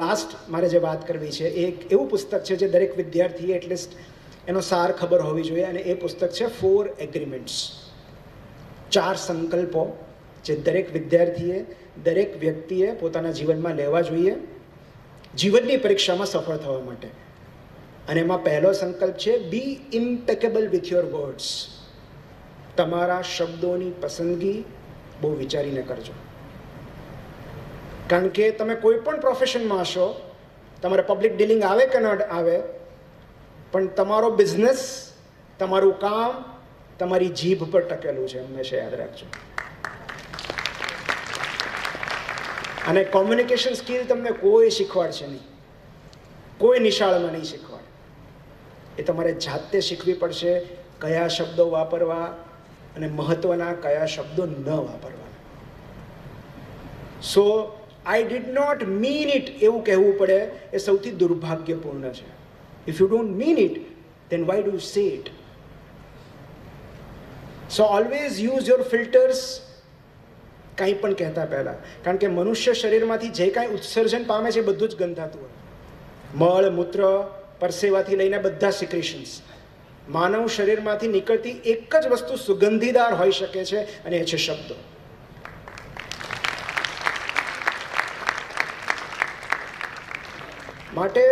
Last મારે જે વાત કરવી છે એ એક એવું પુસ્તક છે જે દરેક વિદ્યાર્થીએ એટલીસ્ટ એનો સાર ખબર હોવી જોઈએ, અને એ પુસ્તક છે 4 એગ્રીમેન્ટ્સ, 4 સંકલ્પો જે દરેક વિદ્યાર્થીએ, દરેક વ્યક્તિએ પોતાના જીવનમાં લેવા જોઈએ જીવનની પરીક્ષામાં સફળ થવા માટે. અને એમાં પહેલો સંકલ્પ છે બી ઇમ્પેકેબલ વિથ યોર વર્ડ્સ. તમારા શબ્દોની પસંદગી બહુ વિચારીને કરજો, કારણ કે તમે કોઈ પણ પ્રોફેશનમાં હશો, તમારે પબ્લિક ડીલિંગ આવે કે ન આવે, પણ તમારો બિઝનેસ, તમારું કામ તમારી જીભ પર ટકેલું છે, હંમેશા યાદ રાખજો. અને કોમ્યુનિકેશન સ્કિલ તમને કોઈ શીખવાડશે નહીં, કોઈ નિશાળમાં નહીં શીખવાડે. એ તમારે જાતે શીખવી પડશે, કયા શબ્દો વાપરવા અને મહત્વના કયા શબ્દો ન વાપરવા. So I did not mean it એવું કહેવું પડે એ સૌથી દુર્ભાગ્યપૂર્ણ છે. If you don't mean it, then why do you say it? So always use your filters કંઈ પણ કહેતા પહેલાં, કારણ કે મનુષ્ય શરીરમાંથી જે કાંઈ ઉત્સર્જન પામે છે એ બધું જ ગંધાતું હોય. મળ, મૂત્ર, પરસેવાથી લઈને બધા સિક્રેશન્સ. માનવ શરીરમાંથી નીકળતી એક જ વસ્તુ સુગંધીદાર હોઈ શકે છે, અને એ છે શબ્દો. માટે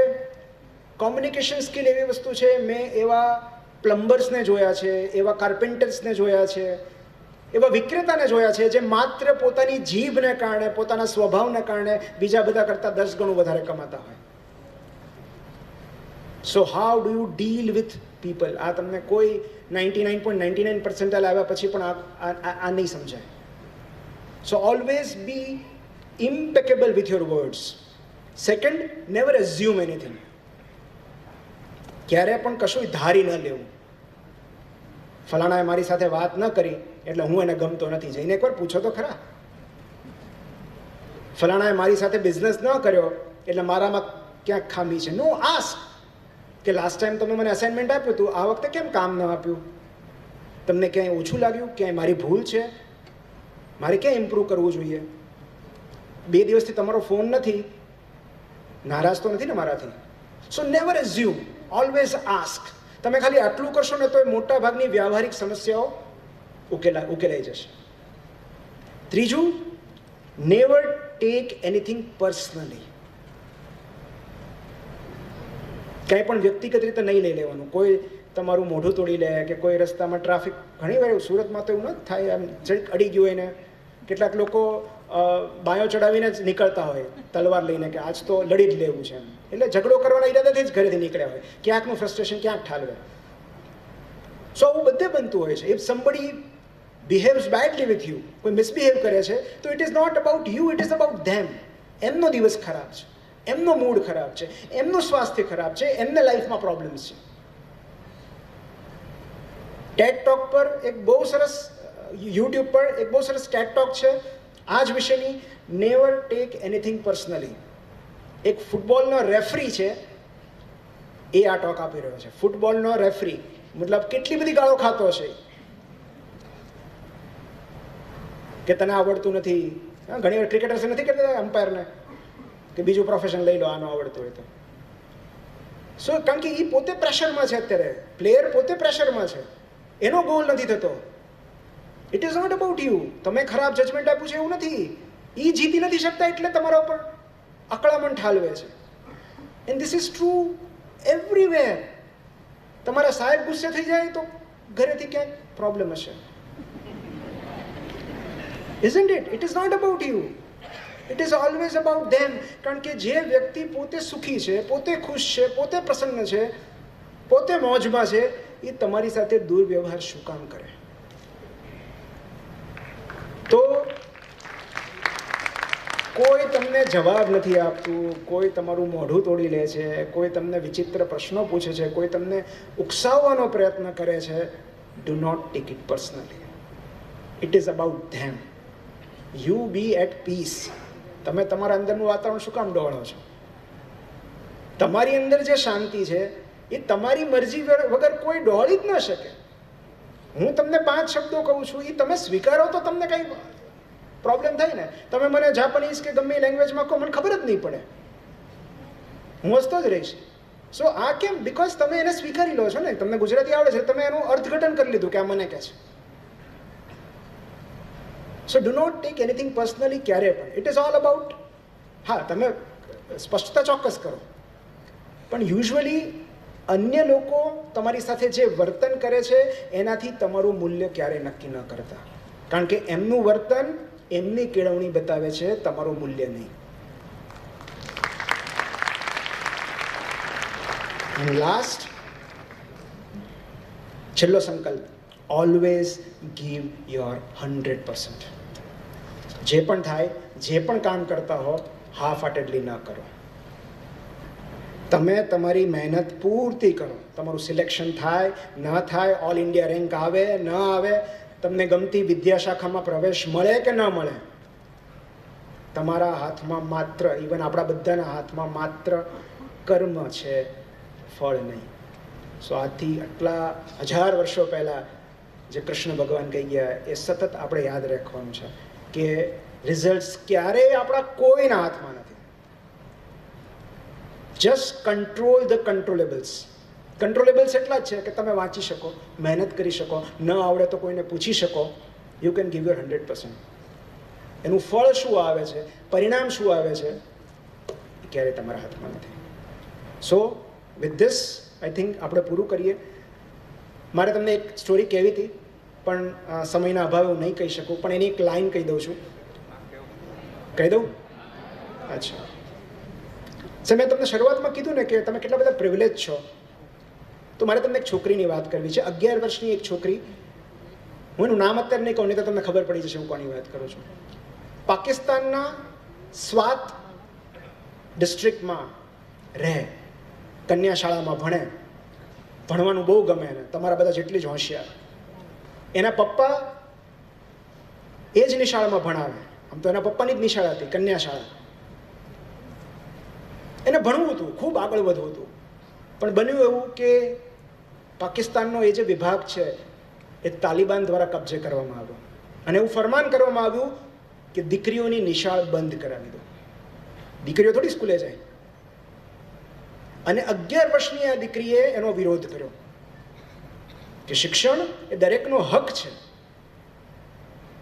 કોમ્યુનિકેશન સ્કિલ એવી વસ્તુ છે, મેં એવા પ્લમ્બર્સને જોયા છે, એવા કાર્પેન્ટર્સને જોયા છે, એવા વિક્રેતાને જોયા છે જે માત્ર પોતાની જીભને કારણે, પોતાના સ્વભાવને કારણે બીજા બધા કરતાં 10 ગણું વધારે કમાતા હોય. So how do you deal with people? આ તમને કોઈ 99.99% આવ્યા પછી પણ આ નહીં સમજાય. So always be impeccable with your words. Second, never assume anything. ક્યારે પણ કશું ધારી ન લેવું. ફલાણાએ મારી સાથે વાત ન કરી એટલે હું એને ગમતો નથી. જઈને એકવાર પૂછો તો ખરા. ફલાણાએ મારી સાથે બિઝનેસ ન કર્યો એટલે મારામાં ક્યાંક ખામી છે. નો, આસ્ક કે લાસ્ટ ટાઈમ તમે મને અસાઇનમેન્ટ આપ્યું હતું, આ વખતે કેમ કામ ન આપ્યું? તમને ક્યાંય ઓછું લાગ્યું? ક્યાંય મારી ભૂલ છે? મારે ક્યાં ઇમ્પ્રૂવ કરવું જોઈએ? 2 દિવસથી તમારો ફોન નથી, નારાજ તો નથી ને મારાથી? સો નેવર એઝ્યુમ, ઓલવેઝ આસ્ક. તમે ખાલી આટલું કરશો ને તો એ મોટા ભાગની વ્યવહારિક સમસ્યાઓ ઉકેલાઈ જશે. ત્રીજું, નેવર ટેક એનીથિંગ પર્સનલી. કંઈ પણ વ્યક્તિગત રીતે નહીં લઈ લેવાનું. કોઈ તમારું મોઢું તોડી લે કે કોઈ રસ્તામાં ટ્રાફિક, ઘણી વાર સુરતમાં તો એવું ન થાય, આમ જરીક અડી ગયું હોય ને કેટલાક લોકો બાયો ચડાવીને જ નીકળતા હોય તલવાર લઈને કે આજ તો લડી જ લેવું છે એમ. એટલે ઝઘડો કરવાના ઈરાદાથી જ ઘરેથી નીકળ્યા હોય, ક્યાંકનું ફ્રસ્ટ્રેશન ક્યાંક ઠાલવે. સો આવું બધે બનતું હોય છે. If somebody behaves badly with you, કોઈ મિસબિહેવ કરે છે, તો it is not about you, it is about them. એમનો દિવસ ખરાબ છે, એમનો મૂડ ખરાબ છે, એમનું સ્વાસ્થ્ય ખરાબ છે, એમને લાઈફમાં પ્રોબ્લેમ્સ છે. ટેડ ટોક પર એક બહુ સરસ, યુટ્યુબ પર એક બહુ સરસ ટેડ ટોક છે આ જ વિષયની, નેવર ટેક એનીથિંગ પર્સનલી. એક ફૂટબોલનો રેફરી છે, એ આ ટોક આપી રહ્યો છે. ફૂટબોલનો રેફરી, મતલબ કેટલી બધી ગાળો ખાતો હશે કે તને આવડતું નથી. ઘણી વાર ક્રિકેટર્સ નથી કહેતા અમ્પાયરને કે બીજું પ્રોફેશન લઈ લો આનો આવડતું હોય તો. સો કારણ કે એ પોતે પ્રેશરમાં છે અત્યારે, પ્લેયર પોતે પ્રેશરમાં છે, એનો ગોલ નથી થતો. It is not about you. તમે ખરાબ જજમેન્ટ આપ્યું છે એવું નથી. એ જીતી નથી શકતા એટલે તમારા ઉપર અકળામણ ઠાલવે છે. And this is true everywhere. તમારા સાહેબ ગુસ્સે થઈ જાય તો ઘરેથી ક્યાંક પ્રોબ્લેમ હશે. Isn't it? It is not about you, it is always about them. કારણ કે જે વ્યક્તિ પોતે સુખી છે, પોતે ખુશ છે, પોતે પ્રસન્ન છે, પોતે મોજમાં છે, એ તમારી સાથે દુર્વ્યવહાર શું કામ કરે? તો કોઈ તમને જવાબ નથી આપતું, કોઈ તમારું મોઢું તોડી લે છે, કોઈ તમને વિચિત્ર પ્રશ્નો પૂછે છે, કોઈ તમને ઉકસાવવાનો પ્રયત્ન કરે છે, do not take it personally. It is about them. You be at peace. તમે તમારા અંદરનું વાતાવરણ શું કામ ડોળો છો? તમારી અંદર જે શાંતિ છે એ તમારી મરજી વગર કોઈ ડોળી જ ન શકે. હું તમને 5 શબ્દો કહું છું, એ તમે સ્વીકારો તો તમને કંઈ પ્રોબ્લેમ થાય ને. તમે મને જાપાનીઝ કે ગમે લેંગ્વેજમાં કહો, મને ખબર જ નહીં પડે. હું હસતો જ રહીશ. સો આ કેમ? બિકોઝ તમે એને સ્વીકારી લો છો ને. તમને ગુજરાતી આવડે છે, તમે એનું અર્થઘટન કરી લીધું કે આ મને કહે છે. So do not take anything personally ક્યારે પણ. ઇટ ઇઝ ઓલ અબાઉટ, હા તમે સ્પષ્ટતા ચોક્કસ કરો, પણ યુઝ્યુઅલી અન્ય લોકો તમારી સાથે જે વર્તન કરે છે એનાથી તમારું મૂલ્ય ક્યારેય નક્કી ન કરતા, કારણ કે એમનું વર્તન એમની કેળવણી બતાવે છે, તમારું મૂલ્ય નહીં. એન્ડ લાસ્ટ, છેલ્લો સંકલ્પ, ઓલવેઝ ગીવ યોર 100%. જે પણ થાય, જે પણ કામ કરતા હો, હાફ હાર્ટેડલી ન કરો. તમે તમારી મહેનત પૂરતી કરો. તમારું સિલેક્શન થાય ન થાય, ઓલ ઇન્ડિયા રેન્ક આવે ન આવે, તમને ગમતી વિદ્યાશાખામાં પ્રવેશ મળે કે ન મળે, તમારા હાથમાં માત્ર, ઇવન આપણા બધાના હાથમાં માત્ર કર્મ છે, ફળ નહીં. સો આજથી આટલા 1000 વર્ષો પહેલાં જે કૃષ્ણ ભગવાન કહી ગયા એ સતત આપણે યાદ રાખવાનું છે કે રિઝલ્ટ્સ ક્યારેય આપણા કોઈના હાથમાં નથી. Just control the controllables. Controllables એટલા જ છે કે તમે વાંચી શકો, મહેનત કરી શકો, ન આવડે તો કોઈને પૂછી શકો. You can give your 100%. એનું ફળ શું આવે છે, પરિણામ શું આવે છે, એ ક્યારેય તમારા હાથમાં નથી. સો વિથ ધીસ આઈ થિંક આપણે પૂરું કરીએ. મારે તમને એક સ્ટોરી કહેવી હતી, પણ સમયના અભાવે હું નહીં કહી શકું, પણ એની એક લાઈન કહી દઉં છું. કહી દઉં? અચ્છા, સર મેં તમને શરૂઆતમાં કીધું ને કે તમે કેટલા બધા પ્રિવિલેજ છો, તો મારે તમને એક છોકરીની વાત કરવી છે. 11 વર્ષની એક છોકરી, હું એનું નામ અત્યારે નહીં કહું, નહીં તો તમને ખબર પડી જશે હું કોની વાત કરું છું. પાકિસ્તાનના સ્વાત ડિસ્ટ્રિક્ટમાં રહે, કન્યા શાળામાં ભણે, ભણવાનું બહુ ગમે એને, તમારા બધા જેટલી જ હોશિયાર. એના પપ્પા એ જ નિશાળામાં ભણાવે. આમ તો એના પપ્પાની જ નિશાળા હતી, કન્યા શાળા. એને ભણવું હતું, ખૂબ આગળ વધવું હતું, પણ બન્યું એવું કે પાકિસ્તાનનો એ જે વિભાગ છે એ તાલિબાન દ્વારા કબજે કરવામાં આવ્યો, અને એવું ફરમાન કરવામાં આવ્યું કે દીકરીઓની નિશાળ બંધ કરાવી દો. દીકરીઓ થોડી સ્કૂલે જાય. અને 11 વર્ષની આ દીકરીએ એનો વિરોધ કર્યો કે શિક્ષણ એ દરેકનો હક છે,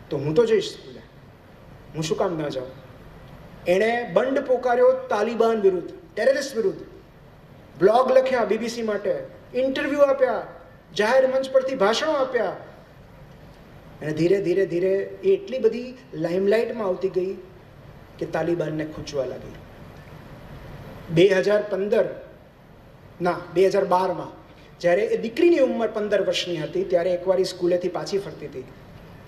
તો હું તો જઈશ સ્કૂલે, હું શું કામ ન જાઉં. એણે બંડ પોકાર્યો તાલિબાન વિરુદ્ધ, ટેરરિસ્ટ વિરુદ્ધ. બ્લોગ લખ્યા BBC માટે, ઇન્ટરવ્યૂ આપ્યા, જાહેર મંચ પરથી ભાષણો આપ્યા. અને ધીરે ધીરે ધીરે એ એટલી બધી લાઇમલાઇટમાં આવતી ગઈ કે તાલિબાનને ખૂંચવા લાગી. 2012માં જ્યારે એ દીકરીની ઉંમર 15 વર્ષની હતી, ત્યારે એકવાર એ સ્કૂલેથી પાછી ફરતી હતી,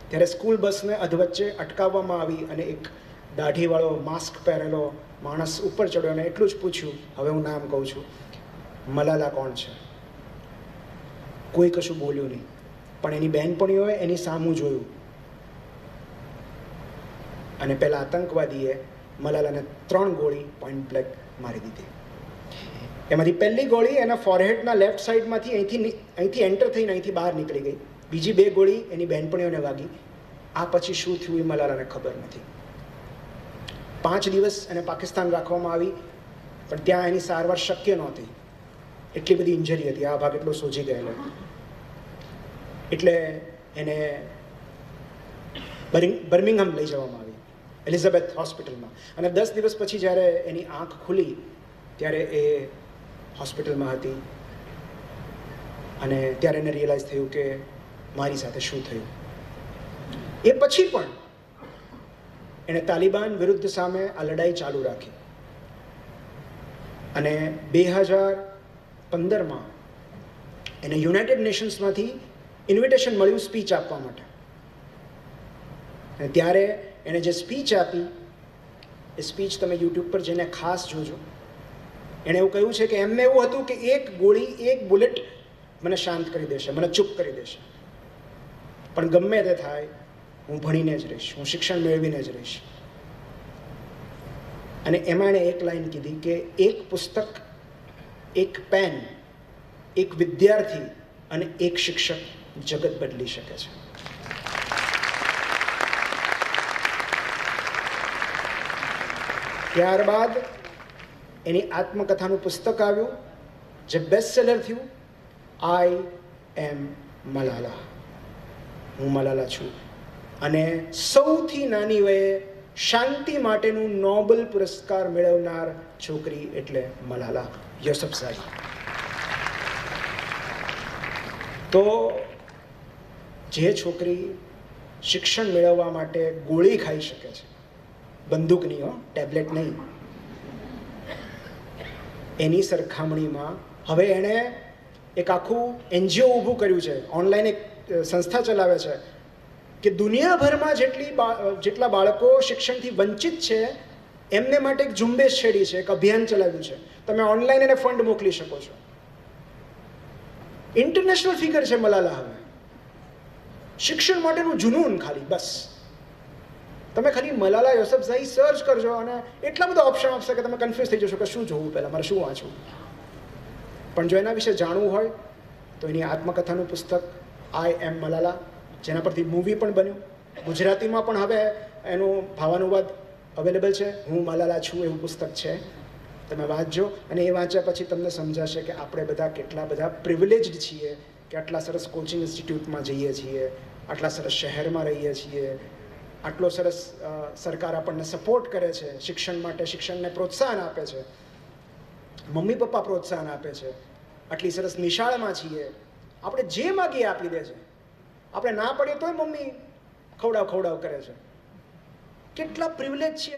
ત્યારે સ્કૂલ બસને અધવચ્ચે અટકાવવામાં આવી અને એક દાઢીવાળો માસ્ક પહેરેલો માણસ ઉપર ચડ્યો અને એટલું જ પૂછ્યું, હવે હું નામ કહું છું, મલાલા કોણ છે? કોઈ કશું બોલ્યું નહીં, પણ એની બહેનપણીઓએ એની સામું જોયું અને પેલા આતંકવાદીએ મલાલાને 3 ગોળી પોઈન્ટ બ્લેક મારી દીધી. એમાંથી પહેલી ગોળી એના ફોરહેડના લેફ્ટ સાઈડમાંથી અહીંથી એન્ટર થઈને અહીંથી બહાર નીકળી ગઈ. બીજી 2 ગોળી એની બહેનપણીઓને વાગી. આ પછી શું થયું એ મલાલાને ખબર નથી. 5 દિવસ એને પાકિસ્તાન રાખવામાં આવી, પણ ત્યાં એની સારવાર શક્ય નહોતી, એટલી બધી ઇન્જરી હતી, આ ભાગ એટલો સોજી ગયેલો. એટલે એને બર્મિંગહામ લઈ જવામાં આવી, એલિઝાબેથ હોસ્પિટલમાં. અને 10 દિવસ પછી જ્યારે એની આંખ ખુલી ત્યારે એ હોસ્પિટલમાં હતી, અને ત્યારે એને રિયલાઇઝ થયું કે મારી સાથે શું થયું. એ પછી પણ એણે તાલિબાન વિરુદ્ધ સામે આ લડાઈ ચાલુ રાખી. અને 2015માં એને યુનાઇટેડ નેશન્સમાંથી ઇન્વિટેશન મળ્યું સ્પીચ આપવા માટે. અને ત્યારે એણે જે સ્પીચ આપી એ સ્પીચ તમે યુટ્યુબ પર જઈને ખાસ જોજો. એણે એવું કહ્યું છે કે એમને એવું હતું કે એક ગોળી, એક બુલેટ મને શાંત કરી દેશે, મને ચૂપ કરી દેશે, પણ ગમે તે થાય હું ભણીને જ રહીશ, હું શિક્ષણ મેળવીને જ રહીશ. અને એમાં એણે એક લાઈન કીધી કે એક પુસ્તક, એક પેન, એક વિદ્યાર્થી અને એક શિક્ષક જગત બદલી શકે છે. ત્યારબાદ એની આત્મકથાનું પુસ્તક આવ્યું જે બેસ્ટ સેલર થયું, આઈ એમ મલાલા, હું મલાલા છું. અને સૌથી નાની વયે શાંતિ માટેનું નોબેલ પુરસ્કાર મેળવનાર છોકરી એટલે મલાલા યુસુફઝાઈ. તો જે છોકરી શિક્ષણ મેળવવા માટે ગોળી ખાઈ શકે છે, બંદૂક નહીં હો, ટેબ્લેટ નહીં, એની સરખામણીમાં હવે એણે એક આખું NGO ઊભું કર્યું છે, ઓનલાઈન એક સંસ્થા ચલાવે છે કે દુનિયાભરમાં જેટલા બાળકો શિક્ષણથી વંચિત છે એમને માટે એક ઝુંબેશ છેડી છે, એક અભિયાન ચલાવ્યું છે. તમે ઓનલાઈન એને ફંડ મોકલી શકો છો. ઇન્ટરનેશનલ ફિગર છે મલાલા. હવે શિક્ષણ માટેનું જુનૂન ખાલી બસ. તમે ખાલી મલાલા યુસુફઝાઈ સર્ચ કરજો અને એટલા બધા ઓપ્શન આપશે કે તમે કન્ફ્યુઝ થઈ જશો કે શું જોવું, પહેલાં મારે શું વાંચવું. પણ જો એના વિશે જાણવું હોય તો એની આત્મકથાનું પુસ્તક આઈ એમ મલાલા, જેના પરથી મૂવી પણ બન્યું, ગુજરાતીમાં પણ હવે એનું ભાવાનુવાદ અવેલેબલ છે, હું મલાલા છું એવું પુસ્તક છે. તમે વાંચજો અને એ વાંચ્યા પછી તમને સમજાશે કે આપણે બધા કેટલા બધા પ્રિવિલેજ્ડ છીએ કે આટલા સરસ કોચિંગ ઇન્સ્ટિટ્યૂટમાં જઈએ છીએ, આટલા સરસ શહેરમાં રહીએ છીએ, આટલો સરસ સરકાર આપણને સપોર્ટ કરે છે શિક્ષણ માટે, શિક્ષણને પ્રોત્સાહન આપે છે, મમ્મી પપ્પા પ્રોત્સાહન આપે છે, આટલી સરસ નિશાળમાં છીએ, આપણે જે માગીએ આપી દે છે, આપણે ના પડીએ તોય મમ્મી ખવડાવ કરે છે. કેટલા પ્રિવિલેજ છીએ.